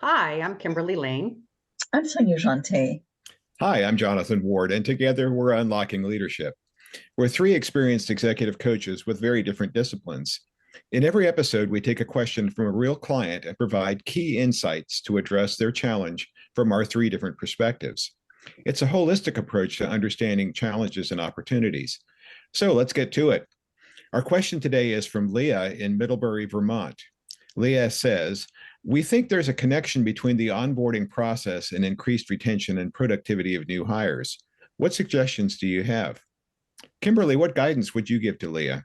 Hi, I'm Kimberly Lane. I'm Sonia. Hi, I'm Jonathan Ward, and together we're Unlocking Leadership. We're three experienced executive coaches with very different disciplines. In every episode, we take a question from a real client and provide key insights to address their challenge from our three different perspectives. It's a holistic approach to understanding challenges and opportunities. So let's get to it. Our question today is from Leah in Middlebury, Vermont. Leah says, we think there's a connection between the onboarding process and increased retention and productivity of new hires. What suggestions do you have? Kimberly, what guidance would you give to Leah?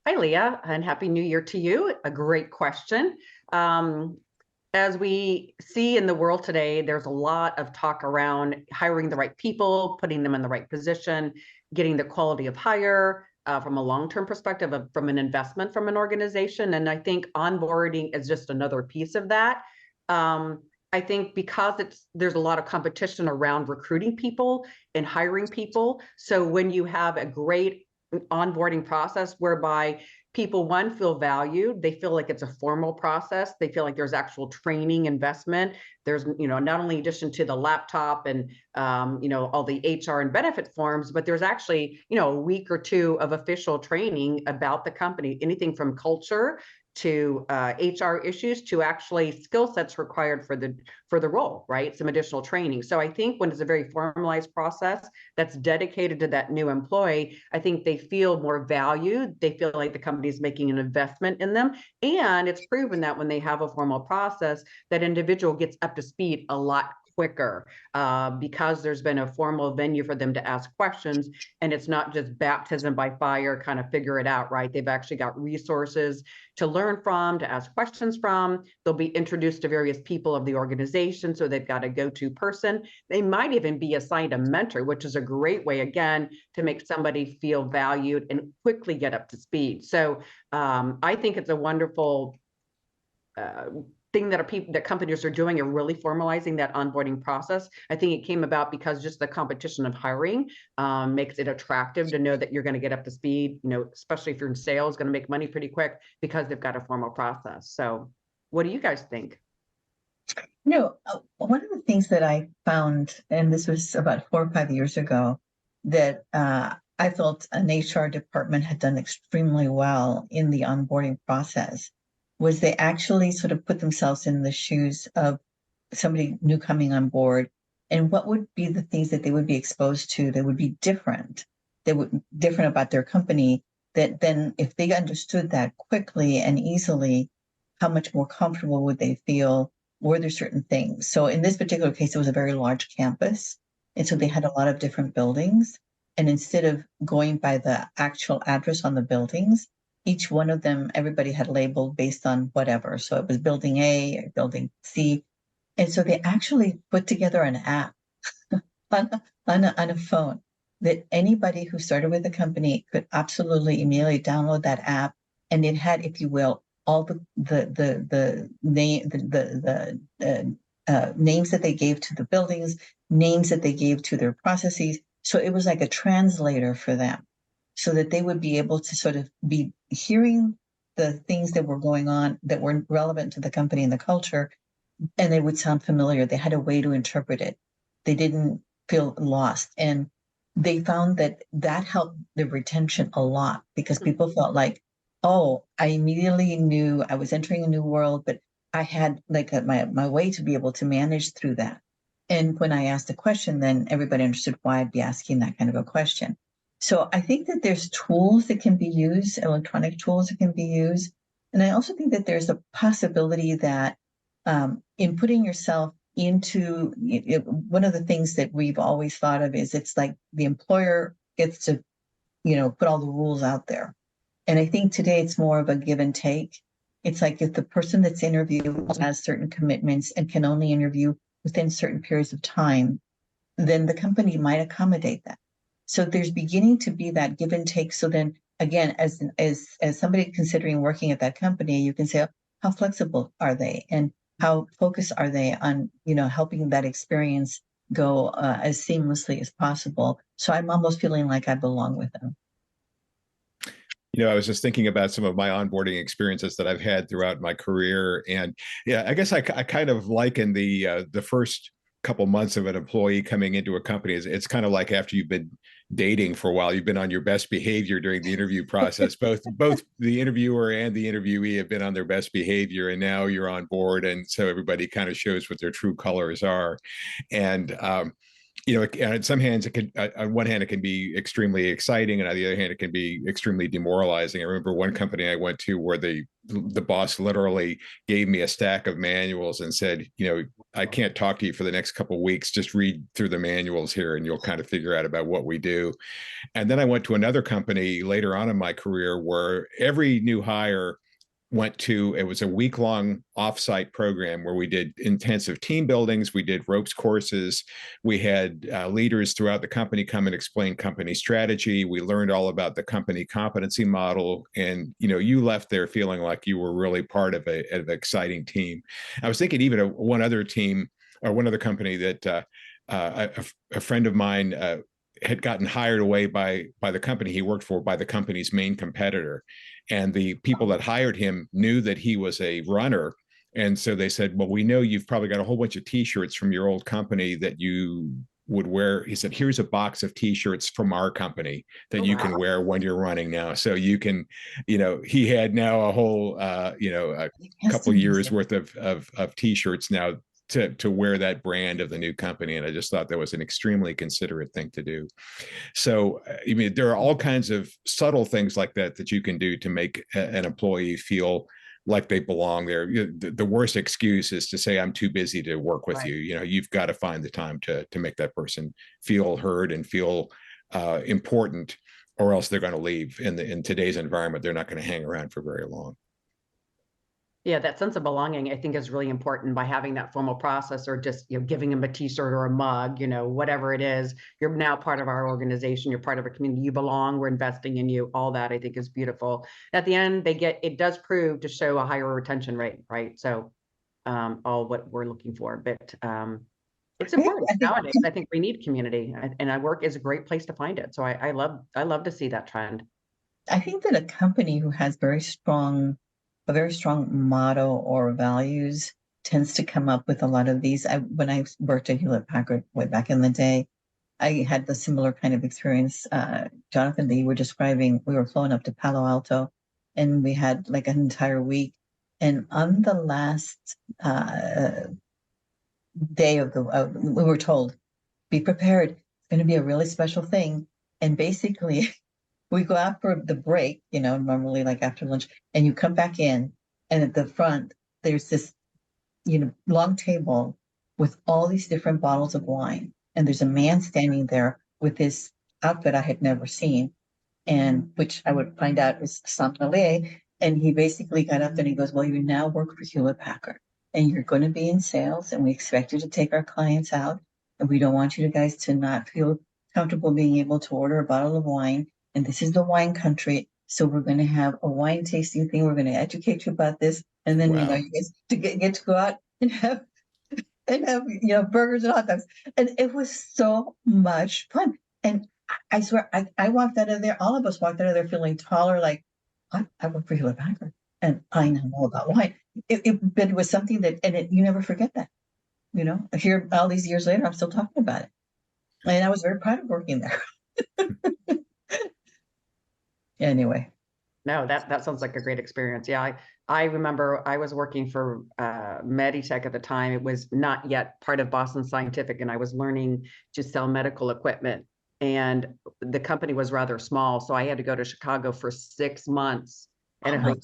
Hi, Leah, and Happy New Year to you. A great question. As we see in the world today, there's a lot of talk around hiring the right people, putting them in the right position, getting the quality of hire from a long-term perspective, from an investment from an organization. And I think onboarding is just another piece of that. I think because there's a lot of competition around recruiting people and hiring people. So when you have a great onboarding process whereby people, one, feel valued, they feel like it's a formal process, they feel like there's actual training investment, there's not only addition to the laptop and all the HR and benefit forms, but there's actually a week or two of official training about the company, anything from culture to HR issues to actually skill sets required for the role, right? Some additional training. So I think when it's a very formalized process that's dedicated to that new employee, I think they feel more valued. They feel like the company is making an investment in them. And it's proven that when they have a formal process, that individual gets up to speed a lot quicker because there's been a formal venue for them to ask questions, and it's not just baptism by fire, kind of figure it out, right? They've actually got resources to learn from, to ask questions from. They'll be introduced to various people of the organization, so they've got a go-to person. They might even be assigned a mentor, which is a great way, again, to make somebody feel valued and quickly get up to speed. So I think it's a wonderful thing that companies are doing, are really formalizing that onboarding process. I think it came about because just the competition of hiring makes it attractive to know that you're going to get up to speed, especially if you're in sales, going to make money pretty quick because they've got a formal process. So what do you guys think? One of the things that I found, and this was about 4 or 5 years ago, that I felt an HR department had done extremely well in the onboarding process was they actually sort of put themselves in the shoes of somebody new coming on board, and what would be the things that they would be exposed to that would be different, about their company, that then if they understood that quickly and easily, how much more comfortable would they feel? Were there certain things? So in this particular case, it was a very large campus, and so they had a lot of different buildings, and instead of going by the actual address on the buildings, each one of them, everybody had labeled based on whatever. So it was building A or building C. And so they actually put together an app on a phone that anybody who started with the company could absolutely immediately download that app. And it had, if you will, all the names that they gave to the buildings, names that they gave to their processes. So it was like a translator for them, so that they would be able to sort of be hearing the things that were going on that were relevant to the company and the culture, and they would sound familiar. They had a way to interpret it. They didn't feel lost. And they found that helped the retention a lot, because people felt like, oh, I immediately knew I was entering a new world, but I had like my way to be able to manage through that. And when I asked a question, then everybody understood why I'd be asking that kind of a question. So I think that there's tools that can be used, electronic tools that can be used. And I also think that there's a possibility that in putting yourself into one of the things that we've always thought of is it's like the employer gets to, put all the rules out there. And I think today it's more of a give and take. It's like if the person that's interviewed has certain commitments and can only interview within certain periods of time, then the company might accommodate that. So there's beginning to be that give and take. So then again, as somebody considering working at that company, you can say, how flexible are they? And how focused are they on, helping that experience go as seamlessly as possible? So I'm almost feeling like I belong with them. I was just thinking about some of my onboarding experiences that I've had throughout my career, and yeah, I guess I kind of liken the first couple months of an employee coming into a company. It's kind of like after you've been dating for a while, you've been on your best behavior during the interview process. Both the interviewer and the interviewee have been on their best behavior, and now you're on board, and so everybody kind of shows what their true colors are, and on some hands, it can, on one hand, it can be extremely exciting, and on the other hand, it can be extremely demoralizing. I remember one company I went to where the boss literally gave me a stack of manuals and said, I can't talk to you for the next couple of weeks. Just read through the manuals here, and you'll kind of figure out about what we do. And then I went to another company later on in my career where every new hire it was a week-long offsite program where we did intensive team buildings, we did ropes courses, we had leaders throughout the company come and explain company strategy, we learned all about the company competency model, and you left there feeling like you were really part of an exciting team. I was thinking even of one other team or one other company that a friend of mine had gotten hired away by the company he worked for, by the company's main competitor. And the people that hired him knew that he was a runner. And so they said, well, we know you've probably got a whole bunch of t-shirts from your old company that you would wear. He said, here's a box of t-shirts from our company that you can wear when you're running now. So you can, he had now a whole, a couple years worth of t-shirts now to wear that brand of the new company. And I just thought that was an extremely considerate thing to do. So, there are all kinds of subtle things like that you can do to make an employee feel like they belong there. The worst excuse is to say, I'm too busy to work with you. You've got to find the time to make that person feel heard and feel important, or else they're going to leave. In today's environment, they're not going to hang around for very long. Yeah, that sense of belonging, I think, is really important by having that formal process, or just giving them a t-shirt or a mug, whatever it is. You're now part of our organization. You're part of a community. You belong. We're investing in you. All that, I think, is beautiful. At the end, it does prove to show a higher retention rate, right? So all what we're looking for, but it's important nowadays. I think we need community, and our work is a great place to find it. So I love to see that trend. I think that a company who has a very strong motto or values tends to come up with a lot of these. When I worked at Hewlett Packard way back in the day, I had the similar kind of experience, Jonathan, that you were describing. We were flown up to Palo Alto, and we had like an entire week. And on the last day of we were told, be prepared. It's going to be a really special thing. And basically, we go out for the break, normally like after lunch, and you come back in, and at the front, there's this, long table with all these different bottles of wine. And there's a man standing there with this outfit I had never seen, and which I would find out is sommelier. And he basically got up and he goes, well, you now work for Hewlett Packard, and you're going to be in sales, and we expect you to take our clients out. And we don't want you guys to not feel comfortable being able to order a bottle of wine. And this is the wine country. So we're going to have a wine tasting thing. We're going to educate you about this. And then, Wow. you guys to get to go out and have, burgers and hot dogs. And it was so much fun. And I swear, I walked out of there. All of us walked out of there feeling taller, like, I work for Hewlett Packard and I know all about wine. But it was something that, you never forget that, here all these years later, I'm still talking about it. And I was very proud of working there. Anyway. No, that sounds like a great experience. Yeah, I remember I was working for Meditech at the time. It was not yet part of Boston Scientific, and I was learning to sell medical equipment. And the company was rather small, so I had to go to Chicago for 6 months and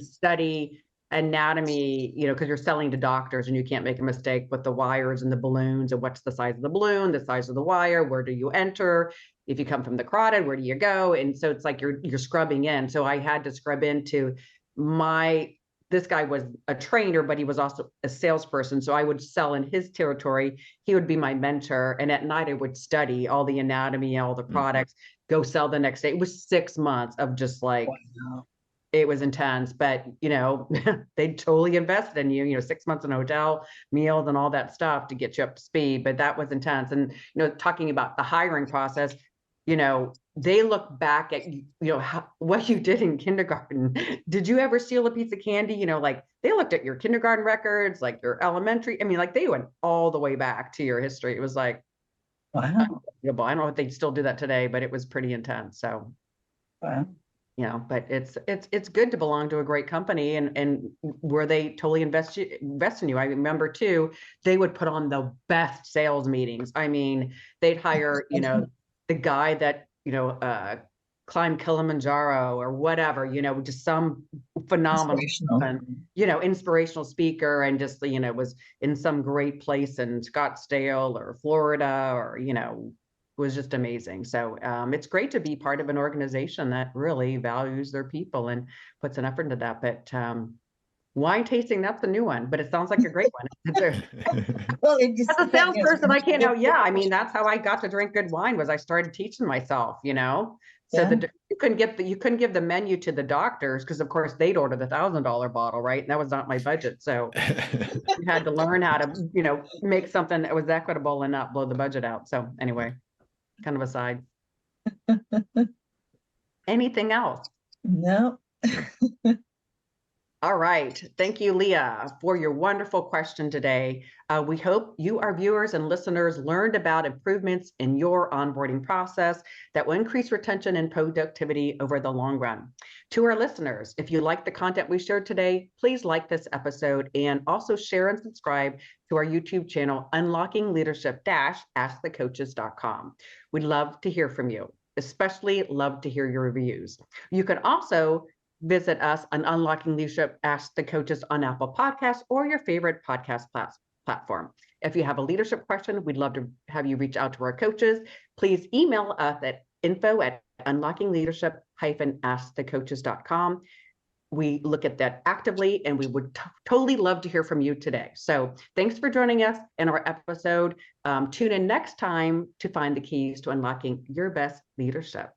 study anatomy, because you're selling to doctors and you can't make a mistake with the wires and the balloons, and what's the size of the balloon, the size of the wire, where do you enter? If you come from the carotid, where do you go? And so it's like you're scrubbing in. So I had to scrub into this guy was a trainer, but he was also a salesperson. So I would sell in his territory. He would be my mentor. And at night I would study all the anatomy, all the products, go sell the next day. It was 6 months of just like, wow. It was intense, but they totally invested in you, 6 months in a hotel, meals and all that stuff to get you up to speed. But that was intense. And, talking about the hiring process, you know, they look back at, you know, what you did in kindergarten. Did you ever steal a piece of candy? You know, like they looked at your kindergarten records, like your elementary. I mean, like they went all the way back to your history. It was like, Wow. I don't know if they still do that today, but it was pretty intense. So, Wow. you know, but it's good to belong to a great company, and where they totally invest in you. I remember too, they would put on the best sales meetings. I mean, they'd hire, you know, the guy that, you know, climbed Kilimanjaro or whatever, you know, just some phenomenal, Inspirational. you know, inspirational speaker, and just, you know, was in some great place in Scottsdale or Florida, or, you know, was just amazing. So it's great to be part of an organization that really values their people and puts an effort into that. But wine tasting, that's the new one, but it sounds like a great one. Well, it just As a salesperson, I can't know. Yeah, I mean, yeah. that's how I got to drink good wine, was I started teaching myself, you know. So you couldn't give the menu to the doctors, because of course they'd order the $1,000 bottle, right? And that was not my budget. So you had to learn how to, you know, make something that was equitable and not blow the budget out. So anyway, kind of aside. Anything else? No. All right. Thank you, Leah, for your wonderful question today. We hope you, our viewers and listeners, learned about improvements in your onboarding process that will increase retention and productivity over the long run. To our listeners, if you like the content we shared today, please like this episode and also share and subscribe to our YouTube channel, Unlocking Leadership AskTheCoaches.com. We'd love to hear from you, especially love to hear your reviews. You can also visit us on Unlocking Leadership Ask the Coaches on Apple Podcasts or your favorite podcast platform. If you have a leadership question, we'd love to have you reach out to our coaches. Please email us at info@unlockingleadership-askthecoaches.com. We look at that actively, and we would totally love to hear from you today. So thanks for joining us in our episode. Tune in next time to find the keys to unlocking your best leadership.